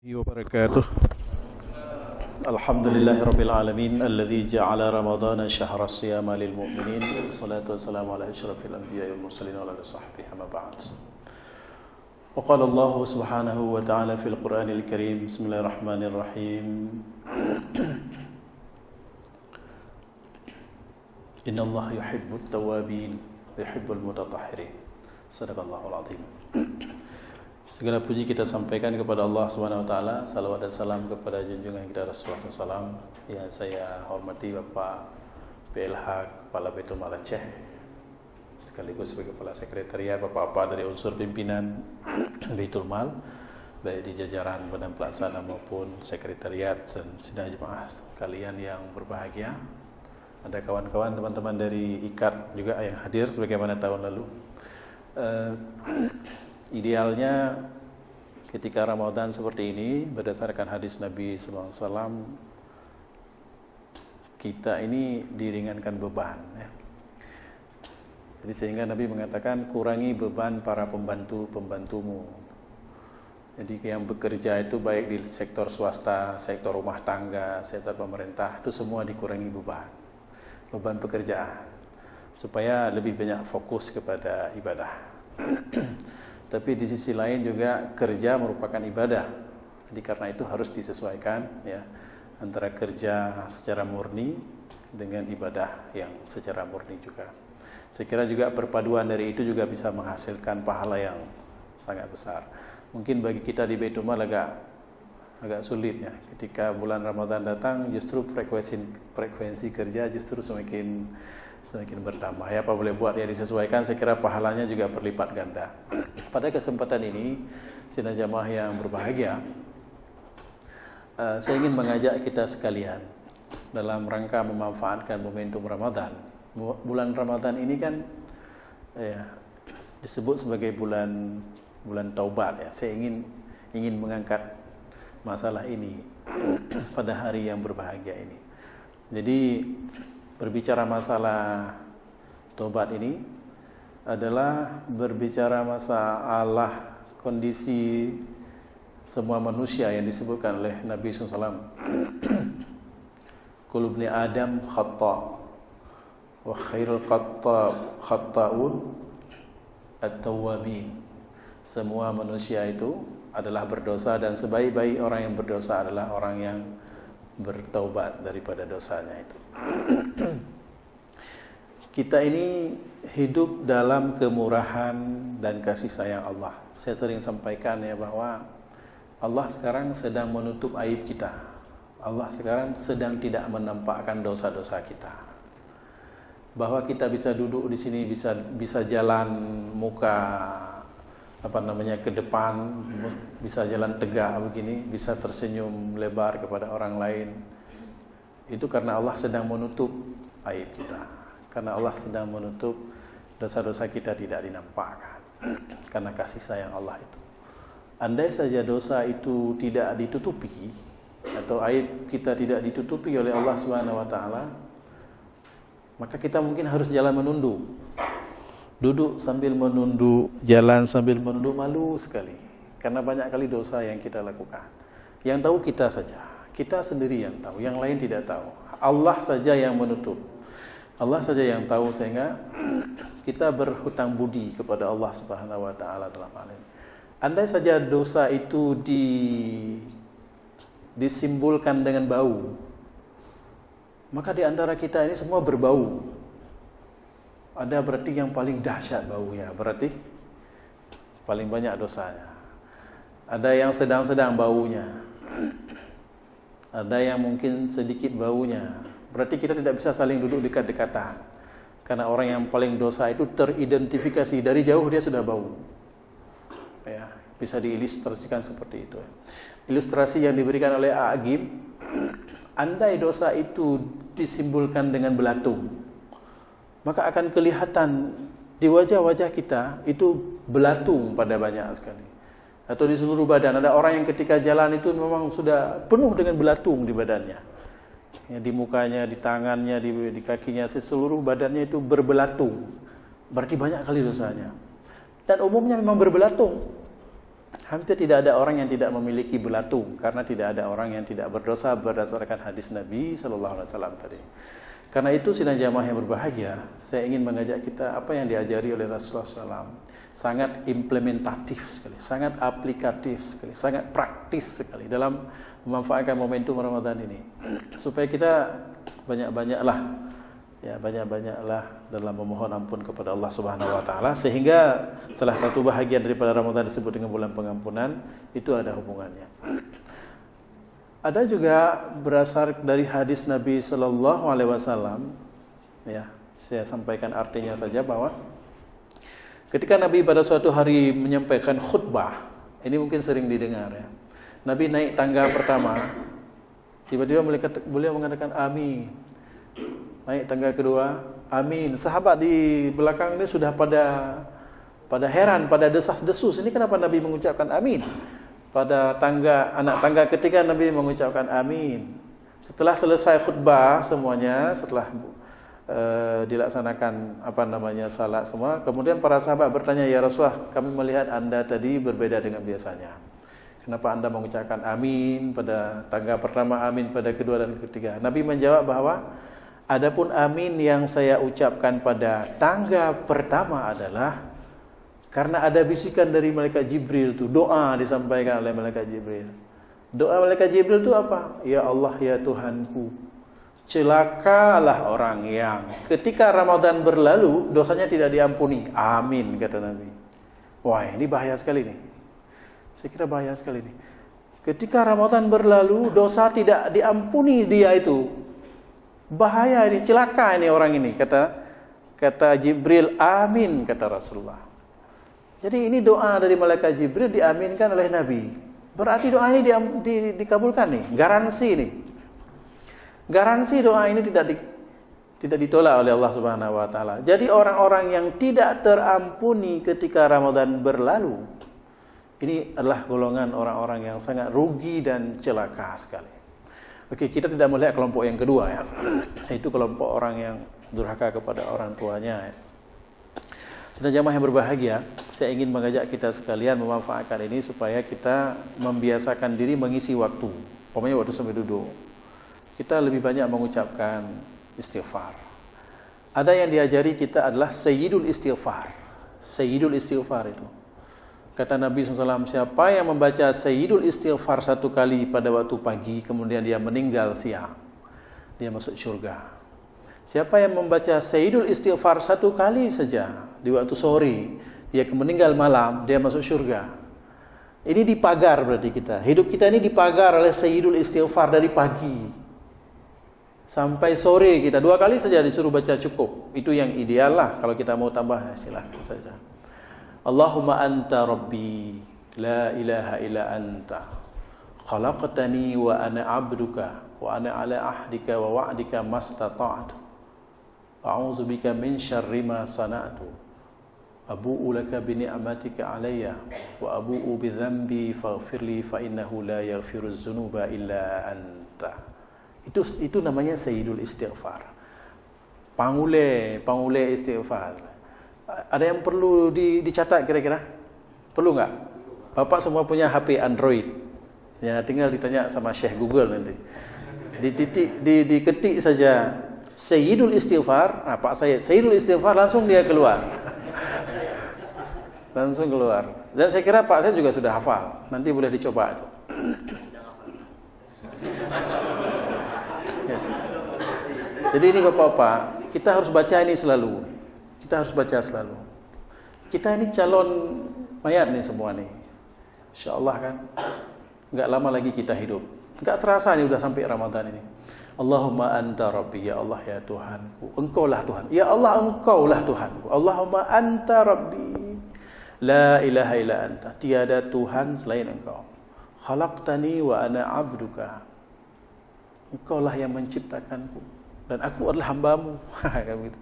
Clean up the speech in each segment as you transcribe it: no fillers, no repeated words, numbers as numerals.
وبركاته. الحمد لله رب العالمين الذي جعل رمضان شهر الصيام للمؤمنين، والصلاة والسلام على أشرف الأنبياء والمرسلين وعلى آله وصحبه أما بعد. وقال الله سبحانه وتعالى في القرآن الكريم: بسم الله الرحمن الرحيم. إن الله يحب التوابين ويحب المتطهرين. صدق الله العظيم. Segala puji kita sampaikan kepada Allah Subhanahu wa taala, salawat dan salam kepada junjungan kita Rasulullah SAW. Yang saya hormati Bapak PLH Kepala Baitul Mal Aceh, sekaligus sebagai Kepala Sekretariat, Bapak-bapak dari unsur pimpinan Baitul Mal, baik di jajaran Badan Pelaksana maupun Sekretariat dan sidang jemaah kalian yang berbahagia. Ada kawan-kawan teman-teman dari IKAT juga yang hadir sebagaimana tahun lalu. Idealnya ketika Ramadan seperti ini, berdasarkan hadis Nabi SAW, kita ini diringankan beban, ya. Jadi sehingga Nabi mengatakan, kurangi beban para pembantu-pembantumu. Jadi yang bekerja itu baik di sektor swasta, sektor rumah tangga, sektor pemerintah, itu semua dikurangi beban pekerjaan, supaya lebih banyak fokus kepada ibadah. Tapi di sisi lain juga kerja merupakan ibadah. Jadi karena itu harus disesuaikan, ya, antara kerja secara murni dengan ibadah yang secara murni juga. Saya kira juga perpaduan dari itu juga bisa menghasilkan pahala yang sangat besar. Mungkin bagi kita di Baitul Mal agak sulit, ya. Ketika bulan Ramadan datang, justru frekuensi kerja justru semakin bertambah. Ya, apa boleh buat, ya, disesuaikan. Saya kira pahalanya juga berlipat ganda. Pada kesempatan ini, sidang jamaah yang berbahagia, saya ingin mengajak kita sekalian dalam rangka memanfaatkan momentum Ramadan. Bulan Ramadan ini kan, ya, disebut sebagai bulan taubat, ya. Saya ingin mengangkat masalah ini pada hari yang berbahagia ini. Jadi berbicara masalah tobat ini adalah berbicara masalah kondisi semua manusia yang disebutkan oleh Nabi SAW. Kullu ibni Adam khata' wa khairul khatta'un at-tawwabin. Semua manusia itu adalah berdosa, dan sebaik-baik orang yang berdosa adalah orang yang bertaubat daripada dosanya itu. Kita ini hidup dalam kemurahan dan kasih sayang Allah. Saya sering sampaikan, ya, bahwa Allah sekarang sedang menutup aib kita. Allah sekarang sedang tidak menampakkan dosa-dosa kita. Bahwa kita bisa duduk di sini, bisa jalan muka ke depan, bisa jalan tegak begini, bisa tersenyum lebar kepada orang lain. Itu karena Allah sedang menutup aib kita. Karena Allah sedang menutup dosa-dosa kita tidak dinampakkan. Karena kasih sayang Allah itu. Andai saja dosa itu tidak ditutupi, atau aib kita tidak ditutupi oleh Allah Subhanahu wa taala, maka kita mungkin harus jalan menunduk. Duduk sambil menunduk, jalan sambil menunduk, malu sekali. Karena banyak kali dosa yang kita lakukan. Yang tahu kita saja. Kita sendiri yang tahu, yang lain tidak tahu. Allah saja yang menutup. Allah saja yang tahu, sehingga kita berhutang budi kepada Allah Subhanahu wa taala dalam hal ini. Andai saja dosa itu disimbolkan dengan bau, maka di antara kita ini semua berbau. Ada berarti yang paling dahsyat baunya, berarti paling banyak dosanya. Ada yang sedang-sedang baunya. Ada yang mungkin sedikit baunya. Berarti kita tidak bisa saling duduk dekat-dekatan. Karena orang yang paling dosa itu teridentifikasi dari jauh, dia sudah bau. Ya, bisa diilustrasikan seperti itu. Ilustrasi yang diberikan oleh A'agib, andai dosa itu disimbolkan dengan belatung, maka akan kelihatan di wajah-wajah kita itu belatung pada banyak sekali. Atau di seluruh badan. Ada orang yang ketika jalan itu memang sudah penuh dengan belatung di badannya. Ya, di mukanya, di tangannya, di kakinya, seluruh badannya itu berbelatung. Berarti banyak kali dosanya. Dan umumnya memang berbelatung. Hampir tidak ada orang yang tidak memiliki belatung, karena tidak ada orang yang tidak berdosa berdasarkan hadis Nabi sallallahu alaihi wasallam tadi. Karena itu sidang jamaah yang berbahagia, saya ingin mengajak kita apa yang diajari oleh Rasulullah SAW. Sangat implementatif sekali, sangat aplikatif sekali, sangat praktis sekali dalam memanfaatkan momentum Ramadan ini. Supaya kita banyak-banyaklah dalam memohon ampun kepada Allah Subhanahu wa taala, sehingga salah satu bahagian daripada Ramadan disebut dengan bulan pengampunan, itu ada hubungannya. Ada juga berasal dari hadis Nabi sallallahu alaihi wasallam, ya, saya sampaikan artinya saja, bahwa ketika Nabi pada suatu hari menyampaikan khutbah, ini mungkin sering didengar ya. Nabi naik tangga pertama, tiba-tiba beliau mengatakan amin. Naik tangga kedua, amin. Sahabat di belakang ini sudah pada heran, pada desas-desus. Ini kenapa Nabi mengucapkan amin? Pada anak tangga ketiga Nabi mengucapkan amin. Setelah selesai khutbah semuanya, setelah dilaksanakan salat semua, kemudian para sahabat bertanya, ya Rasulullah, kami melihat Anda tadi berbeda dengan biasanya. Kenapa Anda mengucapkan amin pada tangga pertama, amin pada kedua dan ketiga? Nabi menjawab bahwa adapun amin yang saya ucapkan pada tangga pertama adalah karena ada bisikan dari malaikat Jibril itu, doa disampaikan oleh malaikat Jibril. Doa malaikat Jibril itu apa? Ya Allah, ya Tuhanku, celakalah orang yang ketika Ramadan berlalu dosanya tidak diampuni. Amin, kata Nabi. Wah, ini bahaya sekali nih. Saya kira bahaya sekali nih. Ketika Ramadan berlalu dosa tidak diampuni dia itu. Bahaya ini, celaka ini orang ini, kata Jibril. Amin, kata Rasulullah. Jadi ini doa dari malaikat Jibril diaminkan oleh Nabi. Berarti doa ini dikabulkan nih, garansi nih. Garansi doa ini tidak ditolak oleh Allah Subhanahu wa taala. Jadi orang-orang yang tidak terampuni ketika Ramadan berlalu, ini adalah golongan orang-orang yang sangat rugi dan celaka sekali. Oke, kita tidak melihat kelompok yang kedua ya. Itu kelompok orang yang durhaka kepada orang tuanya ya. Sedang jamaah yang berbahagia, saya ingin mengajak kita sekalian memanfaatkan ini supaya kita membiasakan diri mengisi waktu. Pokoknya waktu sampai duduk, kita lebih banyak mengucapkan istighfar. Ada yang diajari kita adalah Sayyidul Istighfar. Sayyidul Istighfar itu, kata Nabi SAW, siapa yang membaca Sayyidul Istighfar satu kali pada waktu pagi, kemudian dia meninggal siang, dia masuk syurga. Siapa yang membaca Sayyidul Istighfar satu kali saja di waktu sore, dia meninggal malam, dia masuk syurga. Ini dipagar berarti kita. Hidup kita ini dipagar oleh Sayyidul Istighfar dari pagi sampai sore kita. 2 kali saja disuruh baca cukup. Itu yang ideal lah. Kalau kita mau tambah, silakan saja. Allahumma anta rabbi, la ilaha illa anta, khalaqtani wa ana abduka, wa ana ala ahdika wa wa'dika mastata'tu. A'udzu bika min syarri ma sana'tu. Abu'u laka bi ni'matika 'alayya wa abu'u bi dhanbi faghfirli fa innahu la yaghfiruz dzunuba illa anta. Itu namanya Sayyidul Istighfar. Pangule istighfar. Ada yang perlu dicatat kira-kira? Perlu enggak? Bapak semua punya HP Android. Ya, tinggal ditanya sama Syekh Google nanti. Diketik saja Sayyidul Istighfar, Pak Sayyidul Istighfar, langsung dia keluar. Langsung keluar. Dan saya kira Pak saya juga sudah hafal. Nanti boleh dicoba itu. Ya. Jadi ini Bapak-bapak, kita harus baca ini selalu. Kita harus baca selalu. Kita ini calon mayat nih semua nih. Insyaallah kan. Enggak lama lagi kita hidup. Enggak terasa nih udah sampai Ramadan ini. Allahumma anta rabbi, ya Allah ya Tuhanku, Engkaulah Tuhan. Ya Allah, Engkaulah Tuhanku. Allahumma anta rabbi, la ilaha illa anta, tiada Tuhan selain Engkau. Khalaqtani wa ana abduka, Engkaulah yang menciptakanku dan aku adalah hambamu. Gitu.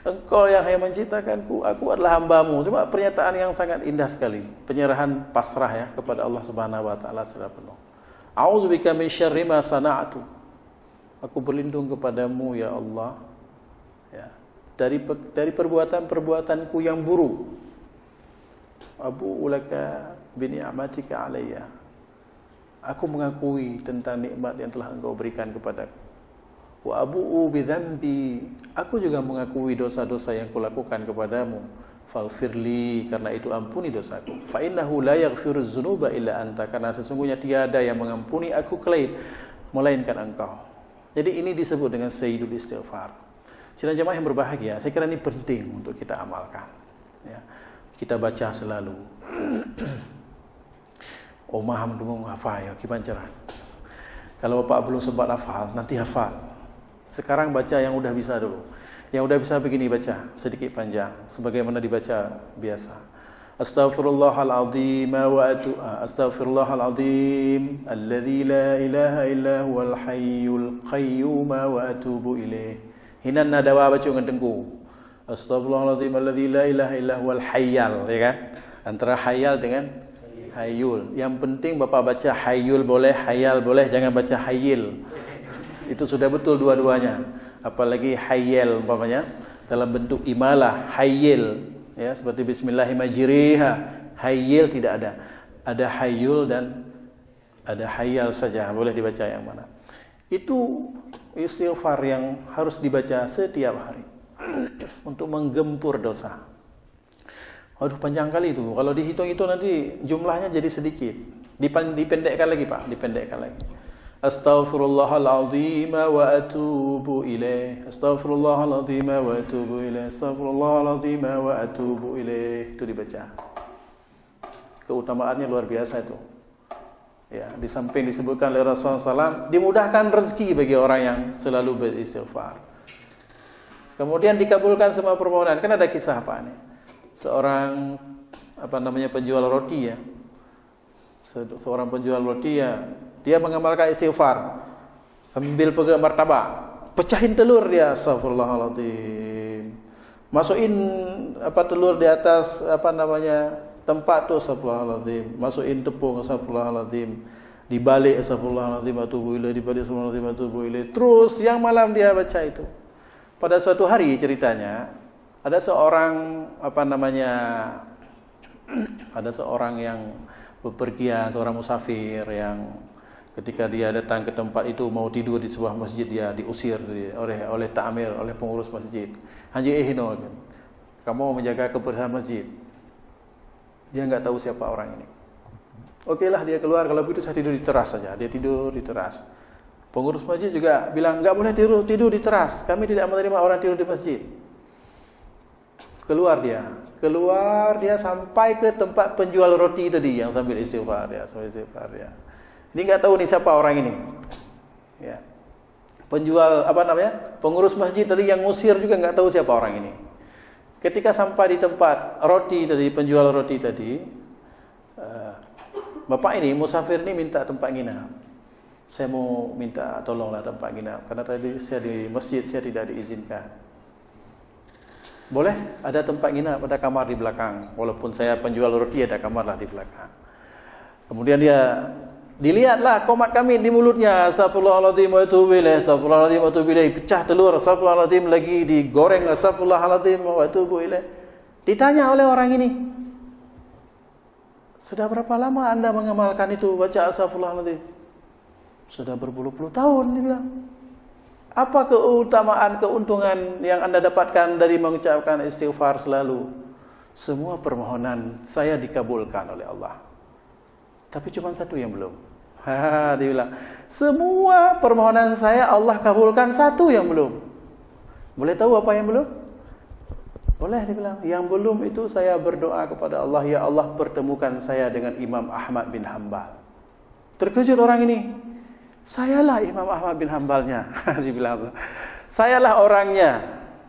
Engkau yang menciptakanku, aku adalah hambamu. Cuma pernyataan yang sangat indah sekali. Penyerahan pasrah ya kepada Allah Subhanahu wa taala secara penuh. A'udzubika min syarri ma sana'tu. Aku berlindung kepadamu ya Allah, ya, dari perbuatan-perbuatanku yang buruk. Abu'u laka bi ni'matika alayya. Aku mengakui tentang nikmat yang telah Engkau berikan kepadaku. Wa abu'u bi dzambi. Aku juga mengakui dosa-dosa yang kulakukan kepadamu. Faghfirli, karena itu ampuni dosaku. Fa innahu la yaghfiruz dzunuba illa anta, karena sesungguhnya tiada yang mengampuni aku melainkan Engkau. Jadi ini disebut dengan sayyidul istighfar. Sidang jemaah yang berbahagia, saya kira ini penting untuk kita amalkan. Ya. Kita baca selalu. Maham dumung hafal ya, kibancaran. Kalau Bapak belum sempat hafal, nanti hafal. Sekarang baca yang udah bisa dulu. Yang udah bisa begini baca, sedikit panjang, sebagaimana dibaca biasa. Astaghfirullahaladzim wa atubu Astaghfirullahaladzim alladzi la ilaha illa huwal hayyul qayyum wa atubu ilaih. Hinan nadawa baca dengan tengku. Astaghfirullahaladzim alladzi la ilaha illa huwal hayyal, ya kan? Antara hayyal dengan hayyul. Yang penting Bapak baca hayyul boleh, hayyal boleh, jangan baca hayyil. Itu sudah betul dua-duanya. Apalagi hayyal umpamanya dalam bentuk imalah, hayyil ya, seperti bismillahirrahmanirrahim. Hayyil tidak ada. Ada hayyul dan ada hayyal saja, boleh dibaca yang mana. Itu istighfar yang harus dibaca setiap hari untuk menggempur dosa. Waduh, panjang kali itu. Kalau dihitung-hitung nanti jumlahnya jadi sedikit. Dipendekkan lagi, Pak, dipendekkan lagi. Astaghfirullahaladzim wa atubu ilaih. Astaghfirullahaladzim wa atubu ilaih. Astaghfirullahaladzim wa atubu ilaih. Itu dibaca. Keutamaannya luar biasa itu. Ya, di samping disebutkan oleh Rasulullah SAW, dimudahkan rezeki bagi orang yang selalu beristighfar. Kemudian dikabulkan semua permohonan. Kan ada kisah apa nih? Seorang penjual roti ya. Seorang penjual roti ya, dia mengamalkan istighfar. Ambil pegang martabak, pecahin telur dia, astagfirullahaladzim. Masukin telur di atas tempat tuh, astagfirullahaladzim. Masukin tepung, astagfirullahaladzim. Dibalik, astagfirullahaladzim atubu ilaih, dibalik, astagfirullahaladzim atubu ilaih. Terus yang malam dia baca itu. Pada suatu hari ceritanya, ada seorang ada seorang yang bepergian, seorang musafir yang ketika dia datang ke tempat itu mau tidur di sebuah masjid, dia diusir oleh ta'mir, oleh pengurus masjid. Haji Ehino, kamu menjaga kebersihan masjid. Dia enggak tahu siapa orang ini. Okelah, dia keluar, kalau begitu saya tidur di teras saja. Dia tidur di teras. Pengurus masjid juga bilang enggak boleh tidur di teras. Kami tidak menerima orang tidur di masjid. Keluar dia sampai ke tempat penjual roti tadi yang sambil istighfar ya. Ini enggak tahu nih siapa orang ini. Ya. Pengurus masjid tadi yang ngusir juga enggak tahu siapa orang ini. Ketika sampai di tempat roti tadi, penjual roti tadi, bapak ini musafir ini minta tempat nginap. Saya mau minta tolonglah tempat nginap karena tadi saya di masjid saya tidak diizinkan. Boleh, ada tempat nginap, ada kamar di belakang. Walaupun saya penjual roti, ada kamar lah di belakang. Kemudian dia dilihatlah komat kami di mulutnya, astagfirullahaladzim wa atubu ilaih, astagfirullahaladzim wa atubu ilaih. Pecah telur, astagfirullahaladzim, lagi digoreng, astagfirullahaladzim wa atubu ilaih. Ditanya oleh orang ini, sudah berapa lama Anda mengamalkan itu, baca astagfirullahaladzim? Sudah berpuluh-puluh tahun, dia bilang. Apa keutamaan, keuntungan yang Anda dapatkan dari mengucapkan istighfar selalu? Semua permohonan saya dikabulkan oleh Allah. Tapi cuma satu yang belum. Dia bilang, semua permohonan saya Allah kabulkan, satu yang belum. Boleh tahu apa yang belum? Boleh, dia bilang. Yang belum itu saya berdoa kepada Allah, ya Allah pertemukan saya dengan Imam Ahmad bin Hanbal. Terkejut orang ini. Sayalah Imam Ahmad bin Hanbalnya. Dia bilang, sayalah orangnya.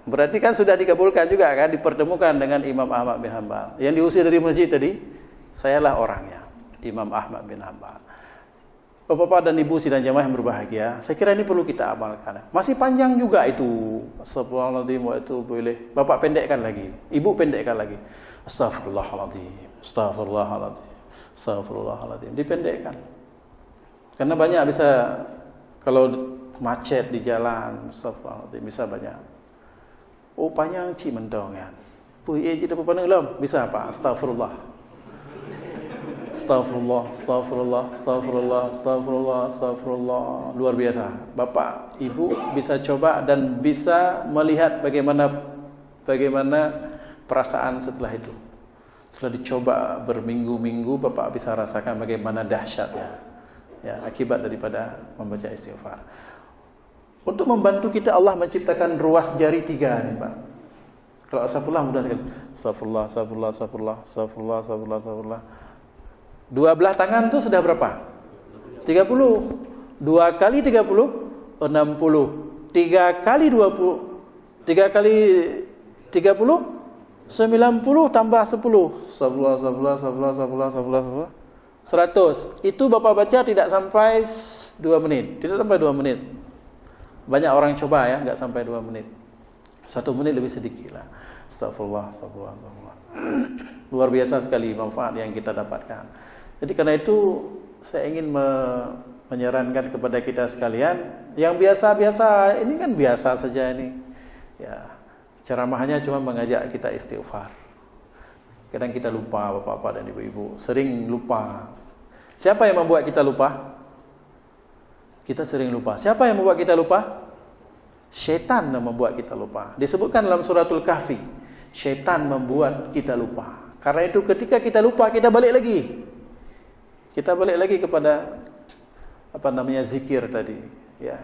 Berarti kan sudah dikabulkan juga kan, dipertemukan dengan Imam Ahmad bin Hanbal. Yang diusir dari masjid tadi, sayalah orangnya, Imam Ahmad bin Hanbal. Bapak-bapak dan ibu sidang jamaah yang berbahagia, saya kira ini perlu kita amalkan. Masih panjang juga itu. Astagfirullahaladzim wa atubu ilaih. Bapak pendekkan lagi, ibu pendekkan lagi. Astagfirullahaladzim, astagfirullahaladzim, astagfirullahaladzim. Dipendekkan. Karena banyak bisa, kalau macet di jalan, bisa banyak. Oh, panjang cik mentong kan. Puih kita pandang belum? Bisa apa? Astagfirullah. Astagfirullah, astagfirullah, astagfirullah, astagfirullah, astagfirullah. Luar biasa. Bapak, Ibu bisa coba dan bisa melihat bagaimana perasaan setelah itu. Setelah dicoba berminggu-minggu, Bapak bisa rasakan bagaimana dahsyatnya ya, akibat daripada membaca istighfar. Untuk membantu kita, Allah menciptakan ruas jari 3 nih, Pak. Kalau astagfirullah mudah sekali. Astagfirullah, astagfirullah, astagfirullah, astagfirullah, astagfirullah, astagfirullah. 2 belah tangan tuh sudah berapa? 30. 2 kali 30, 60. 3 kali 20, 3 kali 30, 90 tambah 10. Astagfirullah, astagfirullah, astagfirullah, astagfirullah, astagfirullah, 100. Itu Bapak baca tidak sampai 2 menit. Tidak sampai 2 menit. Banyak orang coba ya, enggak sampai 2 menit. 1 menit lebih sedikit lah. Astagfirullah, astagfirullah, astagfirullah. Luar biasa sekali manfaat yang kita dapatkan. Jadi karena itu saya ingin menyarankan kepada kita sekalian yang biasa-biasa, ini kan biasa saja ini. Ya, ceramahnya cuma mengajak kita istighfar. Kadang kita lupa, Bapak-bapak dan Ibu-ibu, sering lupa. Siapa yang membuat kita lupa? Kita sering lupa. Siapa yang membuat kita lupa? Syaitan yang membuat kita lupa. Disebutkan dalam suratul Kahfi, syaitan membuat kita lupa. Karena itu ketika kita lupa, kita balik lagi. Kita balik lagi kepada zikir tadi, ya.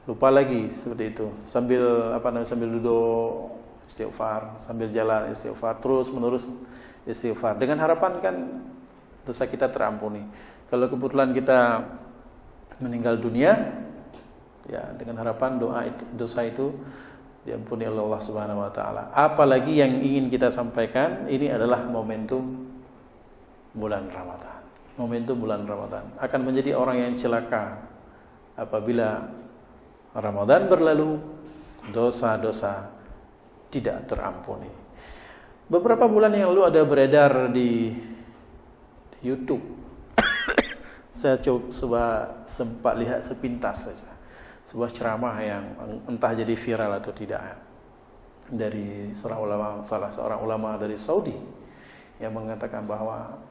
Lupa lagi seperti itu. Sambil duduk istighfar, sambil jalan istighfar, terus menerus istighfar. Dengan harapan kan dosa kita terampuni. Kalau kebetulan kita meninggal dunia, ya dengan harapan dosa itu diampuni oleh Allah Subhanahu wa taala. Apalagi yang ingin kita sampaikan, ini adalah momentum bulan Ramadan. Momentum bulan Ramadan akan menjadi orang yang celaka apabila Ramadan berlalu, dosa-dosa tidak terampuni. Beberapa bulan yang lalu ada beredar di YouTube. Saya coba sempat lihat sepintas saja. Sebuah ceramah yang entah jadi viral atau tidak, dari salah seorang ulama dari Saudi yang mengatakan bahwa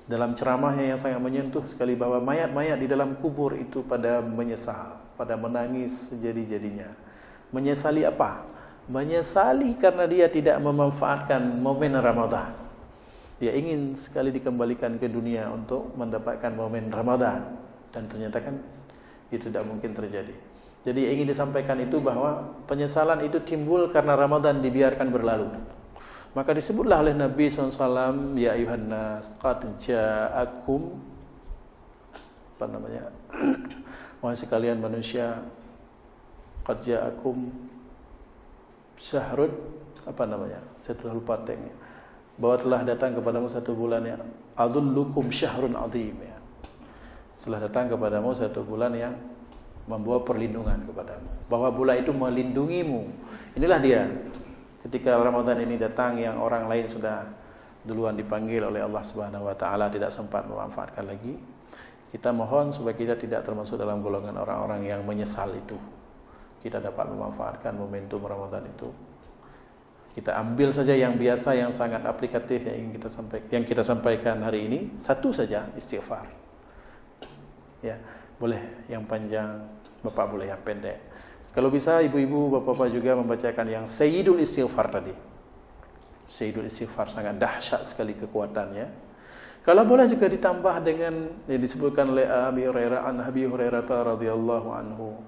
dalam ceramahnya yang sangat menyentuh sekali, bahwa mayat-mayat di dalam kubur itu pada menyesal, pada menangis sejadi-jadinya. Menyesali apa? Menyesali karena dia tidak memanfaatkan momen Ramadan. Dia ingin sekali dikembalikan ke dunia untuk mendapatkan momen Ramadan, dan ternyata kan itu tidak mungkin terjadi. Jadi yang ingin disampaikan itu bahwa penyesalan itu timbul karena Ramadan dibiarkan berlalu. Maka disebutlah oleh Nabi SAW, ya ayuhan nas qad ja'akum, wahai sekalian manusia, qad ja'akum syahrun, saya telah lupa tagnya, bahwa telah datang kepadamu 1 bulan yang adullukum syahrun azim, ya. Telah datang kepadamu 1 bulan yang membawa perlindungan kepadamu, bahwa bulan itu melindungimu. Inilah dia. Ketika Ramadan ini datang, yang orang lain sudah duluan dipanggil oleh Allah Subhanahu wa taala, tidak sempat memanfaatkan lagi. Kita mohon supaya kita tidak termasuk dalam golongan orang-orang yang menyesal itu. Kita dapat memanfaatkan momentum Ramadan itu. Kita ambil saja yang biasa, yang sangat aplikatif yang kita sampaikan hari ini. Satu saja, istighfar. Ya, boleh yang panjang, Bapak boleh yang pendek. Kalau bisa ibu-ibu, bapak-bapak juga membacakan yang Sayyidul Istighfar tadi. Sayyidul Istighfar sangat dahsyat sekali kekuatannya. Kalau boleh juga ditambah dengan yang disebutkan oleh Abi Hurairah radhiyallahu anhu.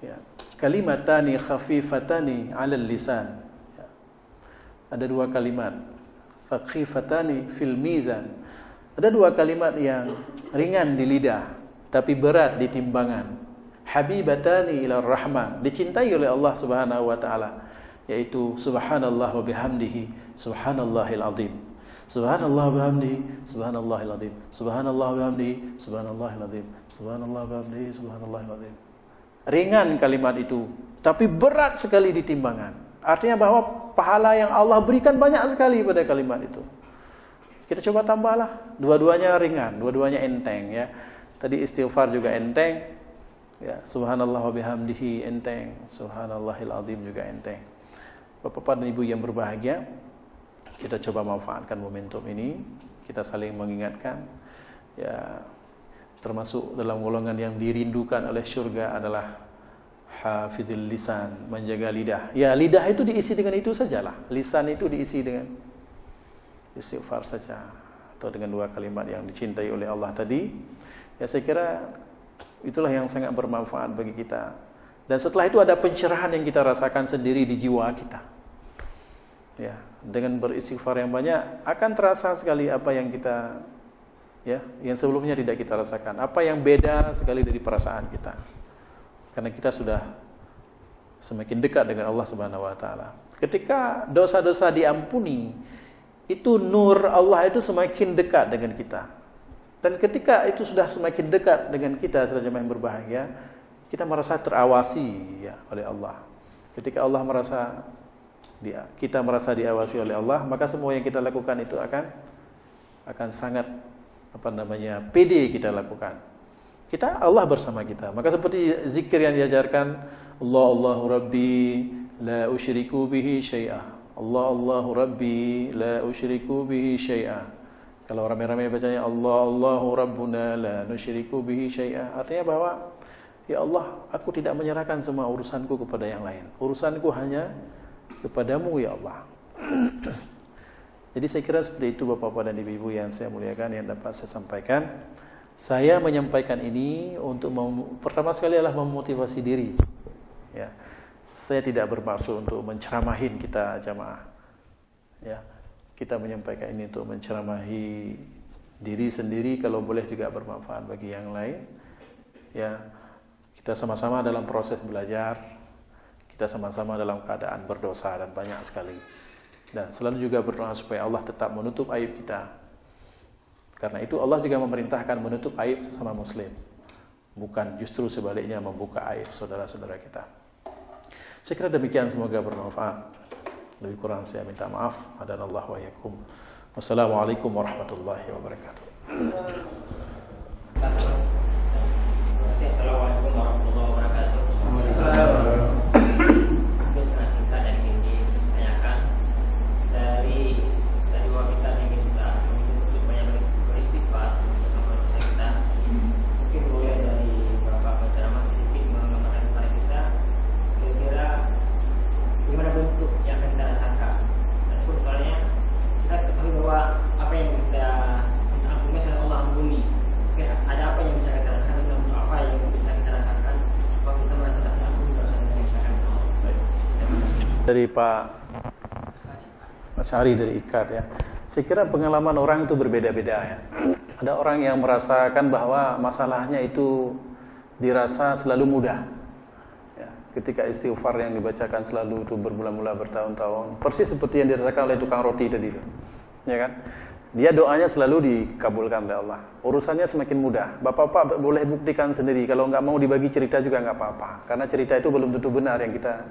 Ya. Kalimatani khafifatani 'alal lisan. Ya. Ada 2 kalimat. Khafifatani fil mizan. Ada 2 kalimat yang ringan di lidah tapi berat di timbangan. Habibatani ila rahman, dicintai oleh Allah Subhanahu wa taala, yaitu subhanallah wa bihamdihi subhanallahil azim. Subhanallah wa bihamdihi subhanallahil azim. Subhanallah wa bihamdihi subhanallahil azim. Subhanallah wa bihamdihi subhanallahil azim. Ringan kalimat itu, tapi berat sekali di timbangan. Artinya bahwa pahala yang Allah berikan banyak sekali pada kalimat itu. Kita coba tambahlah, dua-duanya ringan, dua-duanya enteng, ya. Tadi istighfar juga enteng. Ya, subhanallah wa bihamdihi enteng, subhanallahil azim juga enteng. Bapak-bapak dan ibu yang berbahagia, kita coba manfaatkan momentum ini kita saling mengingatkan. Ya, termasuk dalam golongan yang dirindukan oleh syurga adalah hafidhil lisan, menjaga lidah. Ya, lidah itu diisi dengan itu sajalah. Lisan itu diisi dengan istighfar saja, atau dengan 2 kalimat yang dicintai oleh Allah tadi. Ya, saya kira itulah yang sangat bermanfaat bagi kita. Dan setelah itu ada pencerahan yang kita rasakan sendiri di jiwa kita. Ya, dengan beristighfar yang banyak akan terasa sekali apa yang kita, ya, yang sebelumnya tidak kita rasakan. Apa yang beda sekali dari perasaan kita. Karena kita sudah semakin dekat dengan Allah Subhanahu wa taala. Ketika dosa-dosa diampuni, itu nur Allah itu semakin dekat dengan kita. Dan ketika itu sudah semakin dekat dengan kita sebagai jemaah yang berbahagia, kita merasa terawasi ya oleh Allah. Ketika Allah merasa kita merasa diawasi oleh Allah, maka semua yang kita lakukan itu akan sangat pede kita lakukan. Allah bersama kita. Maka seperti zikir yang diajarkan, Allahu Rabbi la usyriku bihi syai'a. Allahu Rabbi la usyriku bihi syai'a. Kalau ramai-ramai bacanya Allahu Rabbuna la nusyriku bihi syai'a, artinya bahwa ya Allah, aku tidak menyerahkan semua urusanku kepada yang lain. Urusanku hanya kepadamu ya Allah. Jadi saya kira seperti itu Bapak-bapak dan Ibu-ibu yang saya muliakan, yang dapat saya sampaikan. Saya menyampaikan ini untuk pertama sekali adalah memotivasi diri. Ya. Saya tidak bermaksud untuk menceramahin kita jamaah. Ya. Kita menyampaikan ini untuk menceramahi diri sendiri, kalau boleh juga bermanfaat bagi yang lain. Ya. Kita sama-sama dalam proses belajar, kita sama-sama dalam keadaan berdosa dan banyak sekali. Dan selalu juga berdoa supaya Allah tetap menutup aib kita. Karena itu Allah juga memerintahkan menutup aib sesama muslim, bukan justru sebaliknya membuka aib saudara-saudara kita. Saya kira demikian, semoga bermanfaat. Lebih kurang saya minta maaf. Hadanallahu wa iyyakum. Wassalamualaikum warahmatullahi wabarakatuh. Assalamualaikum warahmatullahi wabarakatuh. Itu sangat singkat dan ingin ditanyakan dari bahwa kita ingin untuk banyak beristighfar bersama dosa kita. Mungkin boleh dari Bapak berceramah sedikit mengenai kepada kita kira-kira gimana bentuk yang akan kita rasakan. Dan pun soalnya kita ketahui bahwa apa yang kita ampuni adalah Allah ampuni. Ada apa yang bisa kita rasakan dan apa yang bisa kita rasakan supaya kita merasa terampuni dosa yang kita lakukan. Dari Pak Mas Ari dari IKAT ya. Saya kira pengalaman orang itu berbeda-beda ya. Ada orang yang merasakan bahwa masalahnya itu dirasa selalu mudah. Ya, ketika istighfar yang dibacakan selalu itu berbulan-bulan, bertahun-tahun, persis seperti yang dirasakan oleh tukang roti tadi itu. Ya kan? Dia doanya selalu dikabulkan oleh Allah. Urusannya semakin mudah. Bapak-bapak boleh buktikan sendiri. Kalau nggak mau dibagi cerita juga nggak apa-apa. Karena cerita itu belum tentu benar yang kita.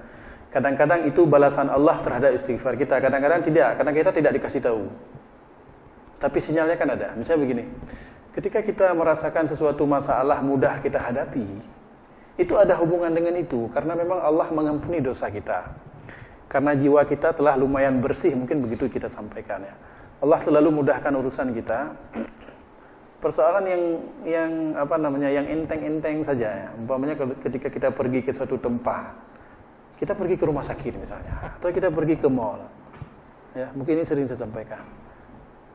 Kadang-kadang itu balasan Allah terhadap istighfar kita. Kadang-kadang tidak. Karena kita tidak dikasih tahu. Tapi sinyalnya kan ada. Misalnya begini. Ketika kita merasakan sesuatu masalah mudah kita hadapi, itu ada hubungan dengan itu. Karena memang Allah mengampuni dosa kita. Karena jiwa kita telah lumayan bersih. Mungkin begitu kita sampaikan ya. Allah selalu mudahkan urusan kita. Persoalan yang enteng-enteng saja ya. Umpamanya ketika kita pergi ke suatu tempat, kita pergi ke rumah sakit misalnya, atau kita pergi ke mall. Ya, mungkin ini sering saya sampaikan.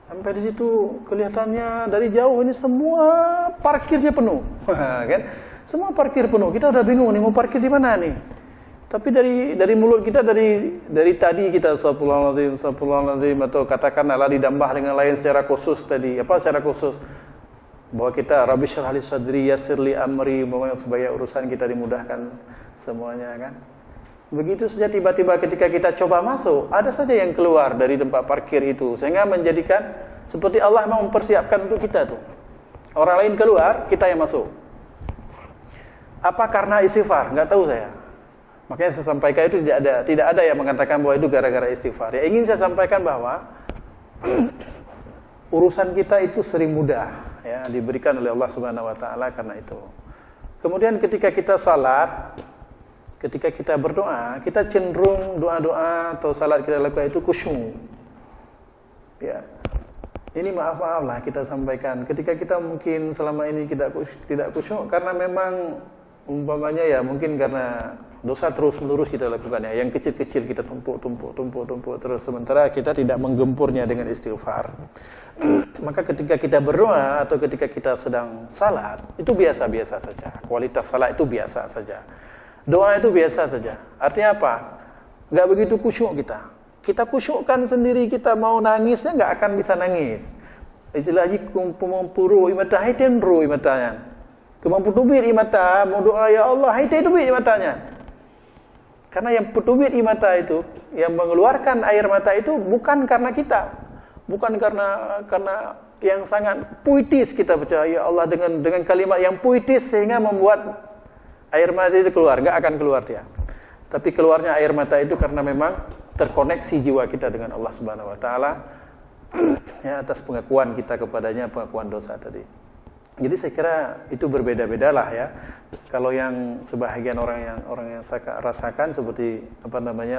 Sampai di situ kelihatannya dari jauh ini semua parkirnya penuh, kan? Semua parkir penuh. Kita udah bingung nih mau parkir di mana nih. Tapi dari mulut kita dari tadi kita astagfirullahaladzim atau katakan Allah ditambah dengan lain secara khusus tadi. Apa secara khusus? Bahwa kita Rabbi syrah li sadri yassir li amri, supaya urusan kita dimudahkan semuanya kan. Begitu saja tiba-tiba ketika kita coba masuk, ada saja yang keluar dari tempat parkir itu, sehingga menjadikan seperti Allah mau mempersiapkan untuk kita tuh. Orang lain keluar, kita yang masuk. Apa karena istighfar? Enggak tahu saya. Makanya saya sampaikan itu tidak ada yang mengatakan bahwa itu gara-gara istighfar. Ya, ingin saya sampaikan bahwa urusan kita itu sering mudah ya, diberikan oleh Allah Subhanahu wa taala karena itu. Kemudian ketika kita salat, ketika kita berdoa, kita cenderung doa-doa atau salat kita lakukan itu khusyuk. Ya. Ini maaf-maaf lah kita sampaikan. Ketika kita mungkin selama ini tidak khusyuk karena memang umpamanya ya mungkin karena dosa terus-menerus kita lakukan ya. Yang kecil-kecil kita tumpuk terus sementara kita tidak menggempurnya dengan istighfar. Maka ketika kita berdoa atau ketika kita sedang salat itu biasa-biasa saja. Kualitas salat itu biasa saja. Doa itu biasa saja. Artinya apa? Enggak begitu khusyuk kita. Kita khusyukkan sendiri, kita mau nangisnya enggak akan bisa nangis. Istilahnya kumpuru imata haitin ru imatanya. Kemampu tubir imata, mau doa ya Allah haitin tubir imatanya. Karena yang petubir imata itu, yang mengeluarkan air mata itu bukan karena kita. Bukan karena yang sangat puitis kita baca ya Allah dengan kalimat yang puitis sehingga membuat air mata itu keluar, enggak akan keluar dia. Tapi keluarnya air mata itu karena memang terkoneksi jiwa kita dengan Allah Subhanahu wa taala ya atas pengakuan kita kepadanya, pengakuan dosa tadi. Jadi saya kira itu berbeda-bedalah ya. Kalau yang sebahagian orang yang rasakan seperti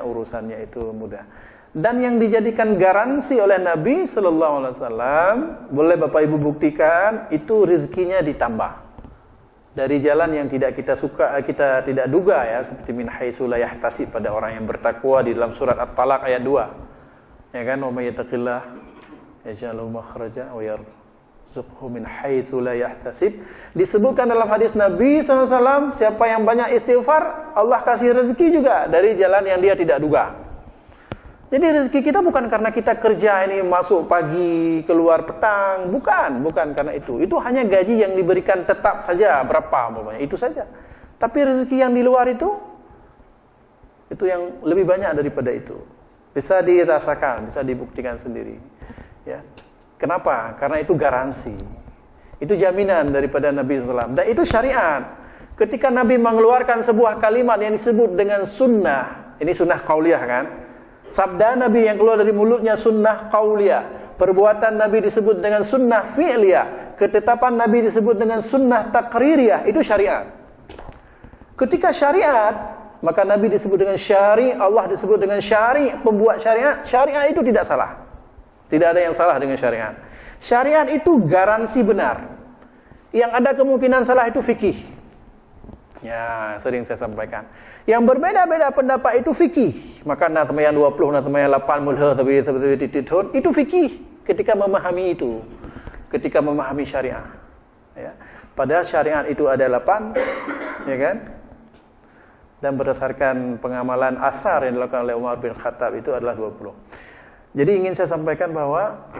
urusannya itu mudah. Dan yang dijadikan garansi oleh Nabi sallallahu alaihi wasallam, boleh Bapak Ibu buktikan itu rezekinya ditambah. Dari jalan yang tidak kita suka, kita tidak duga ya, seperti min haitsu la yahtasib pada orang yang bertakwa di dalam surat At-Talaq ayat 2. Ya kan, wa may yattaqillah yaj'al lahu makhraja wa yarzuqhu min haitsu la yahtasib. Disebutkan dalam hadis Nabi sallallahu alaihi wasallam, siapa yang banyak istighfar, Allah kasih rezeki juga dari jalan yang dia tidak duga. Jadi rezeki kita bukan karena kita kerja ini masuk pagi, keluar petang, bukan karena itu. Itu hanya gaji yang diberikan tetap saja berapa umpamanya, itu saja. Tapi rezeki yang di luar itu yang lebih banyak daripada itu. Bisa dirasakan, bisa dibuktikan sendiri. Ya. Kenapa? Karena itu garansi. Itu jaminan daripada Nabi SAW. Dan itu syariat. Ketika Nabi mengeluarkan sebuah kalimat yang disebut dengan sunnah, ini sunnah qauliyah kan? Sabda Nabi yang keluar dari mulutnya sunnah qauliyah. Perbuatan Nabi disebut dengan sunnah fi'liyah. Ketetapan Nabi disebut dengan sunnah taqririyah. Itu syariat. Ketika syariat, maka Nabi disebut dengan syari, Allah disebut dengan syari, pembuat syariat. Syariat itu tidak salah. Tidak ada yang salah dengan syariat. Syariat itu garansi benar. Yang ada kemungkinan salah itu fikih. Ya, sering saya sampaikan. Yang berbeda-beda pendapat itu fikih. Maka natmayan 20, natmayan 8 mulha tapi tititun itu fikih ketika memahami itu. Ketika memahami syariat. Ya. Padahal syariat itu ada 8, ya kan? Dan berdasarkan pengamalan asar yang dilakukan oleh Umar bin Khattab itu adalah 20. Jadi ingin saya sampaikan bahwa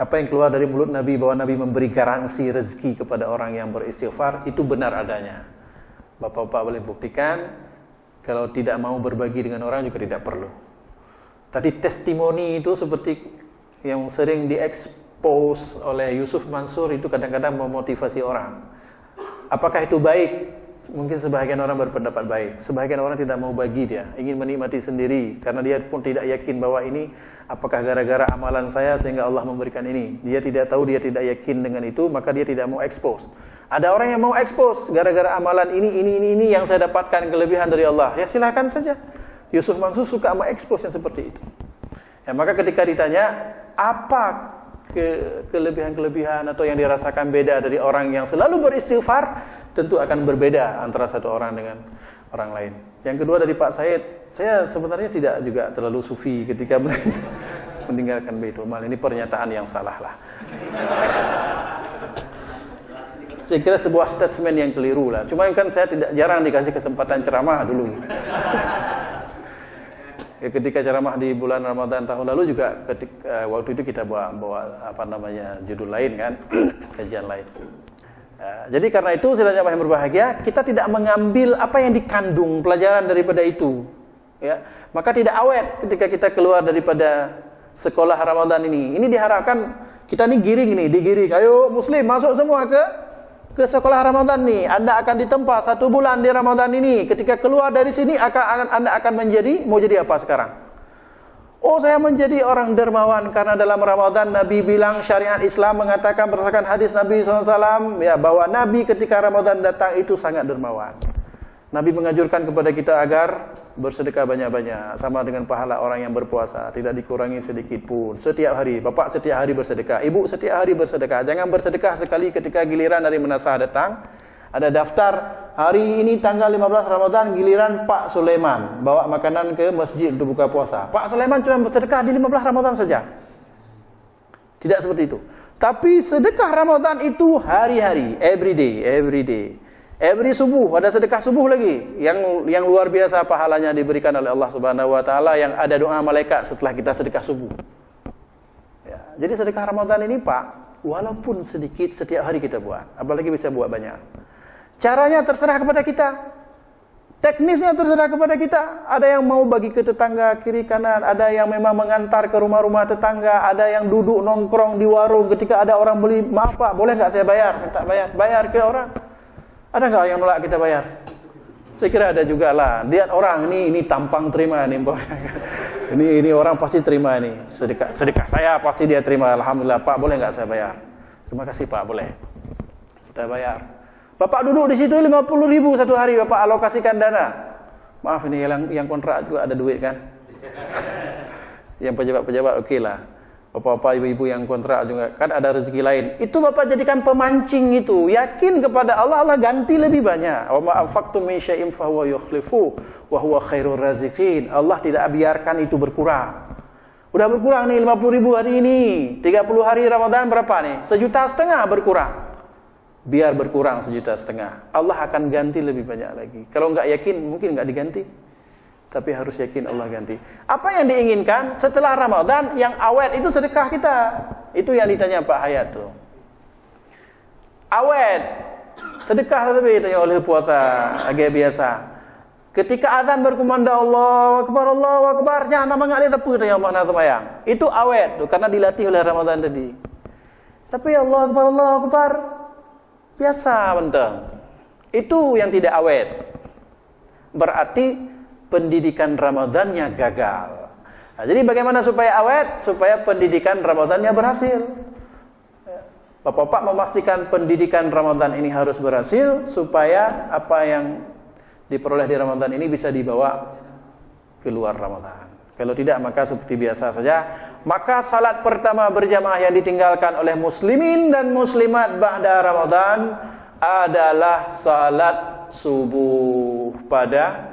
apa yang keluar dari mulut Nabi bahwa Nabi memberi garansi rezeki kepada orang yang beristighfar itu benar adanya. Bapak-bapak boleh buktikan. Kalau tidak mau berbagi dengan orang juga tidak perlu. Tadi testimoni itu seperti yang sering diekspos oleh Yusuf Mansur itu kadang-kadang memotivasi orang. Apakah itu baik? Mungkin sebahagian orang berpendapat baik. Sebahagian orang tidak mau bagi dia, ingin menikmati sendiri karena dia pun tidak yakin bahwa ini apakah gara-gara amalan saya sehingga Allah memberikan ini. Dia tidak tahu, dia tidak yakin dengan itu, maka dia tidak mau expose. Ada orang yang mau expose gara-gara amalan ini yang saya dapatkan kelebihan dari Allah. Ya silakan saja. Yusuf Mansur suka mengekspos yang seperti itu. Ya, maka ketika ditanya apa kelebihan-kelebihan atau yang dirasakan beda dari orang yang selalu beristighfar, tentu akan berbeda antara satu orang dengan orang lain. Yang kedua dari Pak Said, saya sebenarnya tidak juga terlalu sufi ketika meninggalkan Baitul Mal. Ini pernyataan yang salah lah. Saya kira sebuah statement yang keliru lah. Cuma kan saya jarang dikasih kesempatan ceramah dulu. Ketika ceramah di bulan Ramadan tahun lalu juga waktu itu kita bawa judul lain kan, kajian lain. Jadi karena itu saudara yang berbahagia, kita tidak mengambil apa yang dikandung pelajaran daripada itu, ya. Maka tidak awet ketika kita keluar daripada sekolah Ramadan ini. Ini diharapkan kita nih digiring. Ayo muslim masuk semua ke sekolah Ramadan nih. Anda akan ditempa 1 bulan di Ramadan ini. Ketika keluar dari sini Anda akan mau jadi apa sekarang? Oh, saya menjadi orang dermawan karena dalam Ramadan Nabi bilang syariat Islam mengatakan berdasarkan hadis Nabi SAW ya bahwa Nabi ketika Ramadan datang itu sangat dermawan. Nabi menganjurkan kepada kita agar bersedekah banyak-banyak, sama dengan pahala orang yang berpuasa, tidak dikurangi sedikit pun. Setiap hari, bapak setiap hari bersedekah, ibu setiap hari bersedekah. Jangan bersedekah sekali ketika giliran dari Menasah datang. Ada daftar, hari ini tanggal 15 Ramadan, giliran Pak Sulaiman bawa makanan ke masjid untuk buka puasa. Pak Sulaiman cuma bersedekah di 15 Ramadan saja. Tidak seperti itu. Tapi sedekah Ramadan itu hari-hari, every day. Every subuh ada sedekah subuh lagi yang luar biasa pahalanya diberikan oleh Allah Subhanahu wa taala, yang ada doa malaikat setelah kita sedekah subuh. Ya, jadi sedekah Ramadan ini Pak, walaupun sedikit setiap hari kita buat, apalagi bisa buat banyak. Caranya terserah kepada kita. Teknisnya terserah kepada kita. Ada yang mau bagi ke tetangga kiri kanan, ada yang memang mengantar ke rumah-rumah tetangga, ada yang duduk nongkrong di warung ketika ada orang beli, maaf Pak, boleh enggak saya bayar? Minta bayar ke orang. Ada enggak yang nolak kita bayar? Saya kira ada juga lah. Lihat orang ini tampang terima nih. Ini orang pasti terima nih. Sedekah saya pasti dia terima. Alhamdulillah Pak, boleh enggak saya bayar? Terima kasih Pak, boleh. Kita bayar. Bapak duduk di situ 50.000 satu hari, Bapak alokasikan dana. Maaf ini yang kontrak juga ada duit kan? Yang pejabat-pejabat okey lah. Bapak-bapak, ibu-ibu yang kontrak juga kan ada rezeki lain. Itu Bapak jadikan pemancing itu. Yakin kepada Allah, Allah ganti lebih banyak. Wa ma anfaqtum min syai'in fa huwa yukhlifu wa huwa khairur raziqin. Allah tidak biarkan itu berkurang. Udah berkurang nih 50.000 hari ini. 30 hari Ramadan berapa nih? 1,5 juta berkurang. Biar berkurang 1,5 juta. Allah akan ganti lebih banyak lagi. Kalau enggak yakin mungkin enggak diganti. Tapi harus yakin Allah ganti. Apa yang diinginkan setelah Ramadan yang awet itu sedekah kita. Itu yang ditanya Pak Hayat tuh. Awet. Sedekah tapi ditanya oleh puasa agak biasa. Ketika azan berkumandang Allahu Akbar, jangan nama ngali tepu tanya makna sembahyang. Itu awet tuh karena dilatih oleh Ramadan tadi. Tapi Allahu Akbar biasa bentang. Itu yang tidak awet. Berarti pendidikan Ramadannya gagal. Nah, jadi bagaimana supaya awet? Supaya pendidikan Ramadannya berhasil. Bapak-bapak memastikan pendidikan Ramadan ini harus berhasil supaya apa yang diperoleh di Ramadan ini bisa dibawa keluar Ramadan. Kalau tidak maka seperti biasa saja. Maka salat pertama berjamaah yang ditinggalkan oleh muslimin dan muslimat ba'da Ramadan adalah salat subuh pada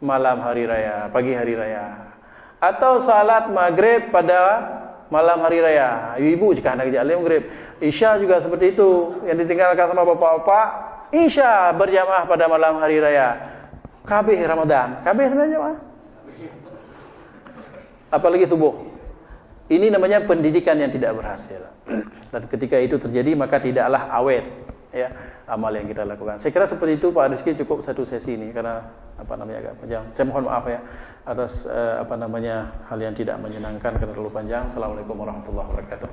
malam hari raya, pagi hari raya, atau salat maghrib pada malam hari raya. Ibu jika hendak kerja maghrib, isya juga seperti itu. Yang ditinggalkan sama bapak-bapak, isya berjamaah pada malam hari raya. Kabeh Ramadan, kabeh sebenarnya mah. Apalagi subuh. Ini namanya pendidikan yang tidak berhasil. Dan ketika itu terjadi maka tidaklah awet ya amal yang kita lakukan. Saya kira seperti itu Pak Rizky, cukup satu sesi ini karena agak panjang. Saya mohon maaf ya atas hal yang tidak menyenangkan karena terlalu panjang. Assalamualaikum warahmatullahi wabarakatuh.